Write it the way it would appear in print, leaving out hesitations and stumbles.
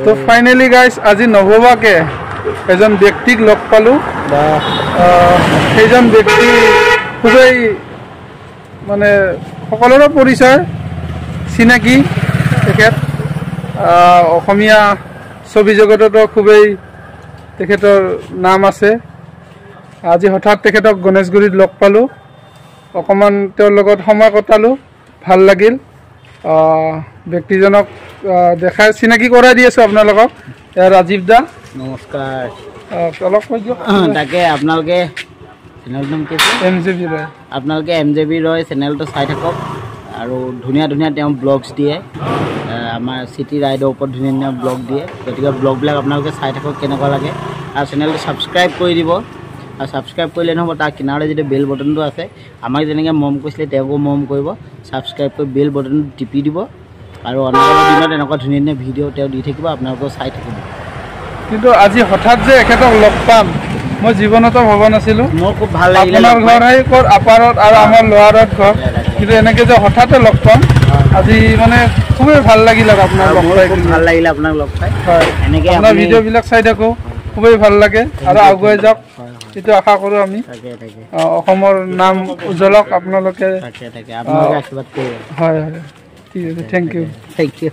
তো finally guys আজি নভবাকে এজন ব্যক্তিক লগ পালোঁ সেইজন ব্যক্তি খুবেই মানে সকলোৰে পৰিচয় চিনাকি তেখেত অসমীয়া ছবি জগততো খুবেই তেখেতৰ নাম আছে আজি হঠাৎ তেখেতক গণেশগুৰিত লগ পালোঁ অকণমান তেওঁৰ লগত সময় কটালোঁ ভাল লাগিল ব্যক্তিজনক দেখাই চিনাকি কৰাই দি আছোঁ আপোনালোকক ৰাজীৱ দা নমস্কাৰ অলপ কৈ দিয়ক তাকে আপোনালোকে চেনেলটোৰ নাম কি আছে MJB ৰয় আপোনালোকে MJB ৰয় চেনেলটো চাই থাকক আৰু ধুনীয়া ধুনীয়া তেওঁ ব্লগছ দিয়ে আমাৰ চিটি ৰাইডৰ ওপৰত ধুনীয়া ধুনীয়া ব্লগ দিয়ে গতিকে ব্লগবিলাক আপোনালোকে চাই থাকক কেনেকুৱা লাগে আৰু চেনেলটো ছাবস্ক্ৰাইব কৰি দিব আৰু ছাবস্ক্ৰাইব কৰিলে নহ'ব তাৰ কিনাৰতে যিটো বেল বটনটো আছে আমাক যেনেকৈ মৰম কৰিছিলে তেওঁকো মৰম কৰিব ছাবস্ক্ৰাইব কৰি বেল বটনটো টিপি দিব আৰু অনাগত দিনত এনেকুৱা ধুনীয়া ধুনীয়া ভিডিঅ' তেওঁ দি থাকিব আপোনালোকেও চাই থাকিব কিন্তু আজি হঠাৎ যে এখেতক লগ পাম মই জীৱনতো ভবা নাছিলোঁ মোৰ খুব ভাল লাগিলে আপোনাৰ ঘৰ আহি ক'ত আপাৰত আৰু আমাৰ লোৱাৰত ঘৰ কিন্তু এনেকৈ যে হঠাতে লগ পাম আজি মানে খুবেই ভাল লাগিল আৰু আপোনাৰ লগ পাই খুব ভাল লাগিলে আপোনাক লগ পাই হয় এনেকৈ আপোনাৰ ভিডিঅ'বিলাক চাই থাকোঁ খুবেই ভাল লাগে আৰু আগুৱাই যাওক এইটো আশা কৰোঁ আমি অসমৰ নাম উজ্জ্বলক আপোনালোকে আশীৰ্বাদ কৰিব হয় হয় ঠিক আছে থেংক ইউ থেংক ইউ